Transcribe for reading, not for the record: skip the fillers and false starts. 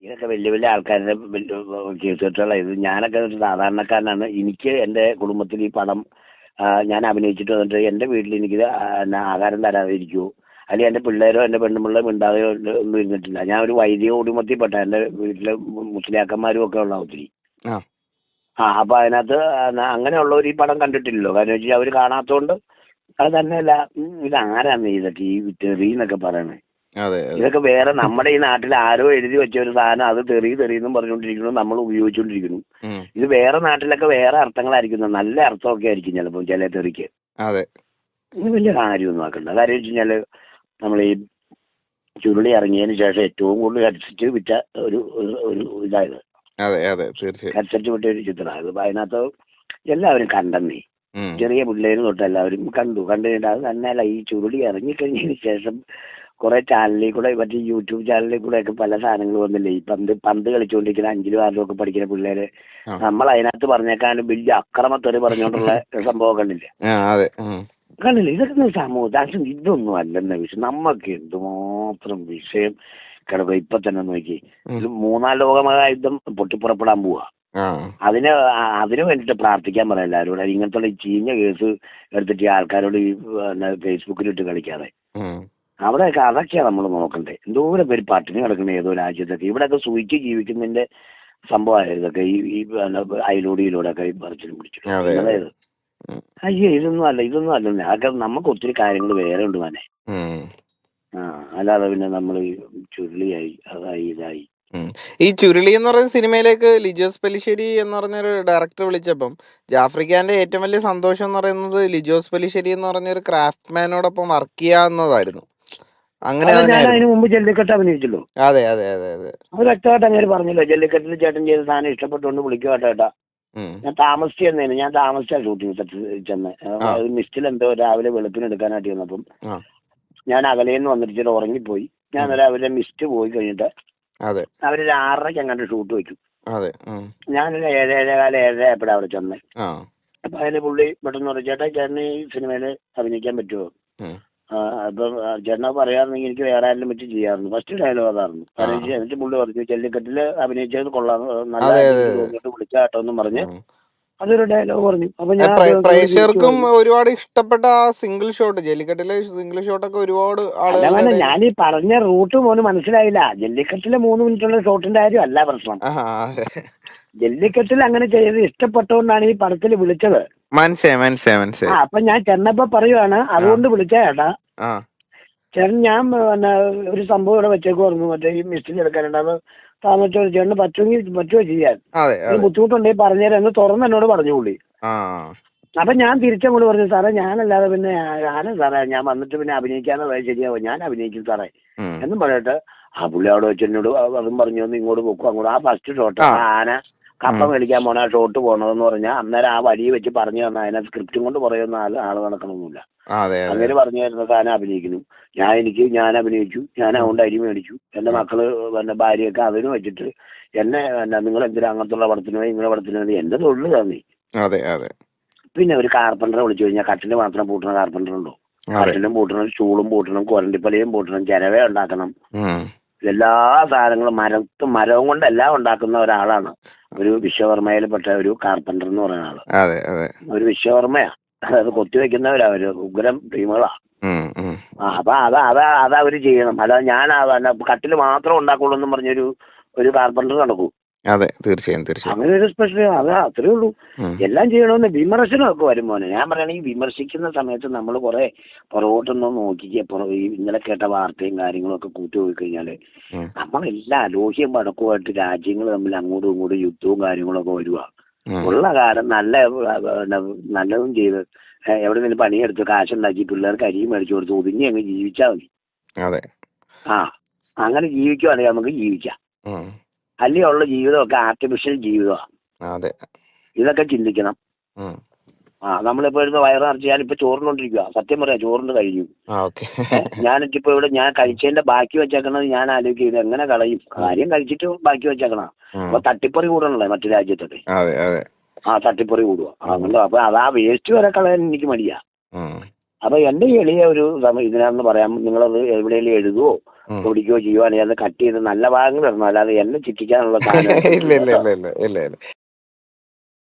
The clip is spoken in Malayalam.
ഇതൊക്കെ വലിയ വലിയ ആൾക്കാരുടെ കേസ് കെട്ടുകളാണ്. ഇത് ഞാനൊക്കെ ഒരു സാധാരണക്കാരനാണ്. എനിക്ക് എൻ്റെ കുടുംബത്തിൽ ഈ പടം ഞാൻ അഭിനയിച്ചിട്ട് വന്നിട്ട് എൻ്റെ വീട്ടിൽ എനിക്ക് ആഹാരം തരാതെ ഇരിക്കുമോ, അല്ലെങ്കിൽ എൻ്റെ പിള്ളേരോ എൻ്റെ പെണ്ണുപിള്ളോ മിണ്ടാതെയോ ഒന്നും ഇരുന്നിട്ടില്ല. ഞാൻ ഒരു വൈദിക കുടുംബത്തിൽപ്പെട്ട എൻ്റെ വീട്ടിലെ മുസ്ലിയാക്കന്മാരും ഒക്കെ ഉള്ള ഒത്തിരി. ആ അപ്പോൾ അതിനകത്ത് അങ്ങനെയുള്ളവർ ഈ പടം കണ്ടിട്ടില്ലല്ലോ. കാരണം വെച്ചാൽ അവർ കാണാത്തതുകൊണ്ട്. അത് തന്നെയല്ല, ഇതാരാന്ന് ഇതൊക്കെ ഈ തെറി എന്നൊക്കെ പറയണേ. അതെ അതെ ഇതൊക്കെ വേറെ നമ്മുടെ ഈ നാട്ടിൽ ആരോ എഴുതി വെച്ച ഒരു സാധനം, അത് തെറിയെന്നും പറഞ്ഞുകൊണ്ടിരിക്കുന്നു, നമ്മൾ ഉപയോഗിച്ചുകൊണ്ടിരിക്കുന്നു. ഇത് വേറെ നാട്ടിലൊക്കെ വേറെ അർത്ഥങ്ങളായിരിക്കും, നല്ല അർത്ഥമൊക്കെ ആയിരിക്കും ചിലപ്പോൾ ചില തെറിക്ക്. അതെ ഇത് വലിയ കാര്യമൊന്നും ആക്കണ്ട. കാര്യം വെച്ച് കഴിഞ്ഞാൽ നമ്മൾ ഈ ചുരുളി ഇറങ്ങിയതിന് ശേഷം ഏറ്റവും കൂടുതൽ ഹെഡ്സെറ്റ് വിറ്റ ഒരു ഒരു ഇതായത്. അതെ അതെ തീർച്ചയായും. ഹെഡ്സെറ്റ് വിട്ട ഒരു ചിത്രമാണ്. അപ്പം അതിനകത്ത് എല്ലാവരും കണ്ടെന്നേ, ചെറിയ പിള്ളേര് തൊട്ട് എല്ലാവരും കണ്ടു കഴിഞ്ഞിട്ട്. അത് തന്നെയല്ല, ഈ ചുരുളി ഇറങ്ങിക്കഴിഞ്ഞതിന് ശേഷം കുറെ ചാനലിൽ കൂടെ, മറ്റേ യൂട്യൂബ് ചാനലിൽ കൂടെ ഒക്കെ പല സാധനങ്ങൾ വന്നില്ലേ. ഈ പന്ത് കളിച്ചുകൊണ്ടിരിക്കുന്ന 5ലും 6ലും ഒക്കെ പഠിക്കുന്ന പിള്ളേര്, നമ്മൾ അതിനകത്ത് പറഞ്ഞേക്കാളും വലിയ അക്രമത്തൊരു പറഞ്ഞുകൊണ്ടുള്ള സംഭവം കണ്ടില്ലേ? കണ്ടില്ലേ? ഇതൊക്കെ സമൂഹം ഇതൊന്നും അല്ലെന്ന വിഷയം. നമുക്ക് എന്തുമാത്രം വിഷയം കിടക്കുക. ഇപ്പൊ തന്നെ നോക്കി, 3-ാം ലോകമഹായുദ്ധം പൊട്ടിപ്പുറപ്പെടാൻ പോവാ. അതിന് വേണ്ടിട്ട് പ്രാർത്ഥിക്കാൻ പറയാം എല്ലാവരോടും. ഇങ്ങനത്തെ ഈ ചീഞ്ഞ കേസ് എടുത്തിട്ട് ആൾക്കാരോട് ഈ ഫേസ്ബുക്കിലിട്ട് കളിക്കാതെ. അവിടെയൊക്കെ അതൊക്കെയാണ് നമ്മൾ നോക്കണ്ടേ. എന്തോരം പേര് പട്ടിണി കിടക്കുന്ന ഏതോ രാജ്യത്തൊക്കെ. ഇവിടെയൊക്കെ സൂയിച്ച് ജീവിക്കുന്നതിന്റെ സംഭവമായിരുന്നു ഇതൊക്കെ. ഈ അയലോടിയിലൂടെ ഒക്കെ പറിച്ചിലും പിടിച്ചിട്ടും. അതായത് അയ്യോ ഇതൊന്നും അല്ല. അതൊക്കെ നമുക്ക് ഒത്തിരി കാര്യങ്ങൾ വേറെ ഉണ്ട് മോനെ. അല്ലാതെ പിന്നെ നമ്മൾ ചുരുളിയായി അതായി ഇതായി. ഈ ചുരുളി എന്ന് പറയുന്ന സിനിമയിലേക്ക് ലിജോസ് പെല്ലിശ്ശേരി എന്ന് പറഞ്ഞൊരു ഡയറക്ടർ വിളിച്ചപ്പം ജാഫ്രിക്കാന്റെ ഏറ്റവും വലിയ സന്തോഷം എന്ന് പറയുന്നത് ലിജോസ് പെല്ലിശ്ശേരി എന്ന് പറഞ്ഞൊരു ക്രാഫ്റ്റ്മാനോടൊപ്പം വർക്ക് ചെയ്യാവുന്നതായിരുന്നു. അങ്ങനെ ഞാൻ അതിന് മുമ്പ് ജല്ലിക്കെട്ട് അഭിനയിച്ചല്ലോ. അതെ അതെ അതെ അതെ അത് വ്യക്തമായിട്ട് അങ്ങനെ പറഞ്ഞല്ലോ. ജല്ലിക്കെട്ടിൽ ചേട്ടൻ ചെയ്ത സാധനം ഇഷ്ടപ്പെട്ടുകൊണ്ട് വിളിക്കുവാട്ടേട്ടാ. ഞാൻ താമസിച്ചെന്നേന്. ഞാൻ താമസിച്ചാ ഷൂട്ടിങ് ചെന്ന്. മിസ്റ്റിൽ എന്തോ രാവിലെ വെളുപ്പിന് എടുക്കാനായിട്ട് ചെന്നപ്പം ഞാൻ അകലേന്ന് വന്നിട്ട് ഉറങ്ങിപ്പോയി. ഞാൻ അവരുടെ മിസ്റ്റ് പോയി കഴിഞ്ഞിട്ട് അവരൊരു 6:30 അങ്ങാണ്ട് ഷൂട്ട് വെച്ചു. ഞാനൊരു 7-7:15 7:00 അവിടെ ചെന്നേ. അപ്പൊ അതിന് പുള്ളി പെട്ടെന്ന് പറഞ്ഞു, ചേട്ടന് ഈ സിനിമയിൽ അഭിനയിക്കാൻ പറ്റുമോ? അപ്പം ചേട്ടനെ പറയാറുണ്ടെങ്കിൽ എനിക്ക് വേറെ ആരെങ്കിലും വെച്ച് ചെയ്യാറുണ്ട്. ഫസ്റ്റ് ഡയലോഗ് അതായിരുന്നു. കാരണം എന്നിട്ട് പുള്ളി പറഞ്ഞു, ജല്ലിക്കെട്ടിൽ അഭിനയിച്ചത് കൊള്ളാം, നല്ല തോന്നിയിട്ട് വിളിച്ചാട്ടോ എന്നും പറഞ്ഞ് അതൊരു ഡയലോഗ് പറഞ്ഞു. അപ്പൊ ഞാൻ പ്രേക്ഷകർക്കും ഒരുപാട് ഇഷ്ടപ്പെട്ട ആ സിംഗിൾ ഷോട്ട്, ജല്ലിക്കെട്ടിലെ സിംഗിൾ ഷോട്ടൊക്കെ ഒരുപാട് ആളുകൾ. ഞാൻ ഈ പറഞ്ഞ റൂട്ട് മോന് മനസ്സിലായില്ല. ജല്ലിക്കെട്ടിലെ 3 മിനിറ്റുള്ള ഷോട്ടിന്റെ കാര്യം അല്ല പ്രശ്നം. ജല്ലിക്കെട്ടിൽ അങ്ങനെ ചെയ്ത് ഇഷ്ടപ്പെട്ടോണ്ടാണ് ഈ പടത്തിൽ വിളിച്ചത്. മനസ്സിലായി. അപ്പൊ ഞാൻ ചെന്നപ്പോ പറയുവാണ്, അതുകൊണ്ട് വിളിച്ച ചേട്ടാ ചേട്ടൻ, ഞാൻ ഒരു സംഭവം ഇവിടെ വെച്ചേക്കുമായിരുന്നു, മറ്റേ ഈ മിസ്റ്റിൽ എടുക്കാനുണ്ടാവും താമസിച്ചോ, ചേട്ടന് പറ്റുമോ ചെയ്യാൻ, ബുദ്ധിമുട്ടുണ്ടെങ്കിൽ പറഞ്ഞുതരാം എന്ന് തുറന്ന് എന്നോട് പറഞ്ഞു പുള്ളി. അപ്പൊ ഞാൻ തിരിച്ചങ്ങോട്ട് പറഞ്ഞു, സാറേ ഞാനല്ലാതെ പിന്നെ സാറേ ഞാൻ വന്നിട്ട് പിന്നെ അഭിനയിക്കാന്ന് പറയാൻ ശരിയാവും, ഞാൻ അഭിനയിക്കും സാറേ എന്നും പറഞ്ഞിട്ട് ആ പുള്ളി അവിടെ വെച്ച് എന്നോട് അതും പറഞ്ഞു ഒന്ന് ഇങ്ങോട്ട് പോക്കും അങ്ങോട്ട്. ആ ഫസ്റ്റ് ഷോട്ട് ആന കപ്പ മേടിക്കാൻ പോണ ആ ഷോട്ട് പോണതെന്ന് പറഞ്ഞാൽ അന്നേരം ആ വഴി വെച്ച് പറഞ്ഞു തന്ന അതിനെ സ്ക്രിപ്റ്റും കൊണ്ട് പറയുന്ന ആള് നടക്കണമൊന്നുമില്ല. അങ്ങനെ പറഞ്ഞു തരുന്ന സാധനം അഭിനയിക്കുന്നു. ഞാൻ അഭിനയിച്ചു. ഞാൻ അതുകൊണ്ട് അരി മേടിച്ചു. എന്റെ മക്കള് പിന്നെ ഭാര്യയൊക്കെ അതിന് വെച്ചിട്ട് എന്നെ നിങ്ങൾ എന്തിനാ അങ്ങനത്തുള്ള പടത്തിന് പോയി നിങ്ങളെ പടത്തിന് വേണ്ടി എന്റെ തൊഴിൽ തന്നെ. പിന്നെ ഒരു കാർപ്പൻറ്ററെ വിളിച്ചു കഴിഞ്ഞാൽ കട്ടില് മാത്രം പൂട്ടണ കാർപ്പൻറ്റർ ഉണ്ടോ? കട്ടിലും പൂട്ടണം, സ്റ്റൂളും പൂട്ടണം, കൊരണ്ടിപ്പലയും പൂട്ടണം, ചിരവ ഉണ്ടാക്കണം, എല്ലാ സാധനങ്ങളും മരവും കൊണ്ട് എല്ലാം ഉണ്ടാക്കുന്ന ഒരാളാണ് ഒരു വിശ്വകർമ്മയിൽപ്പെട്ട ഒരു കാർപ്പൻറ്റർ എന്ന് പറയുന്ന ആള്. ഒരു വിശ്വകർമ്മയാ, അതായത് കൊത്തിവെക്കുന്നവരാ, ഒരു ഉഗ്രം ടീമുകളാ. അപ്പൊ അത് അവര് ചെയ്യണം. അല്ലാതെ ഞാൻ കട്ടില് മാത്രം ഉണ്ടാക്കുള്ളൂ എന്നും പറഞ്ഞൊരു കാർപ്പൻറ്റർ നടക്കൂ. തീർച്ചയായും. അങ്ങനെ ഒരു സ്പെഷ്യൽ അത്രേ ഉള്ളൂ. എല്ലാം ചെയ്യണമെന്ന് വിമർശനമൊക്കെ വരും മോനെ. ഞാൻ പറയുകയാണെങ്കിൽ വിമർശിക്കുന്ന സമയത്ത് നമ്മൾ കുറെ പുറകോട്ടൊന്നും നോക്കിക്കുക. ഇന്നലെ കേട്ട വാർത്തയും കാര്യങ്ങളും ഒക്കെ കൂട്ടി പോയി കഴിഞ്ഞാല് നമ്മളെല്ലാം അലോഹ്യം പടക്കമായിട്ട് രാജ്യങ്ങൾ തമ്മിൽ അങ്ങോട്ടും ഇങ്ങോട്ടും യുദ്ധവും കാര്യങ്ങളൊക്കെ വരുക. ഉള്ള കാലം നല്ലതും ചെയ്ത് എവിടെ നിന്ന് പണിയെടുത്ത് കാശുണ്ടാക്കി പിള്ളേർക്ക് അരിയും മേടിച്ചു കൊടുത്ത് ഒതുങ്ങി അങ്ങ് ജീവിച്ചാൽ മതി. അങ്ങനെ ജീവിക്കുവാണെങ്കിൽ നമുക്ക് ജീവിക്കാം. അല്ലെങ്കിൽ ഉള്ള ജീവിതമൊക്കെ ആർട്ടിഫിഷ്യൽ ജീവിതമാണ്. ഇതൊക്കെ ചിന്തിക്കണം. നമ്മളിപ്പോ ഇരുന്ന് വയറ് നിറച്ച് ഞാനിപ്പോ ചോറിനോണ്ടിരിക്കുക. സത്യം പറയാം, ചോറിന് കഴിഞ്ഞു. ഞാനിപ്പോ ഇവിടെ ഞാൻ കഴിച്ചതിന്റെ ബാക്കി വെച്ചേക്കണത് ഞാൻ ആലോചിക്കുന്നത് എങ്ങനെ കളയും. കാര്യം കഴിച്ചിട്ട് ബാക്കി വെച്ചേക്കണം. അപ്പൊ തട്ടിപ്പറി കൂടണല്ലേ മറ്റു രാജ്യത്തൊക്കെ. തട്ടിപ്പറി കൂടുക. അപ്പൊ അതാ വേസ്റ്റ് വരെ കളയാൻ എനിക്ക് മടിയാ. അപ്പൊ എന്റെ എളിയ ഒരു ഇതിനാന്ന് പറയാം, നിങ്ങളത് എവിടെയെങ്കിലും എഴുതുവോ ഓടിക്കുകയോ ചെയ്യുവാണെങ്കിൽ അത് കട്ട് ചെയ്ത് നല്ല ഭാഗങ്ങൾ ഇടണം, അല്ലാതെ എന്നെ ചിറ്റിക്കാനുള്ള സാധനം ഇല്ല ഇല്ല ഇല്ല ഇല്ല ഇല്ല ഇല്ല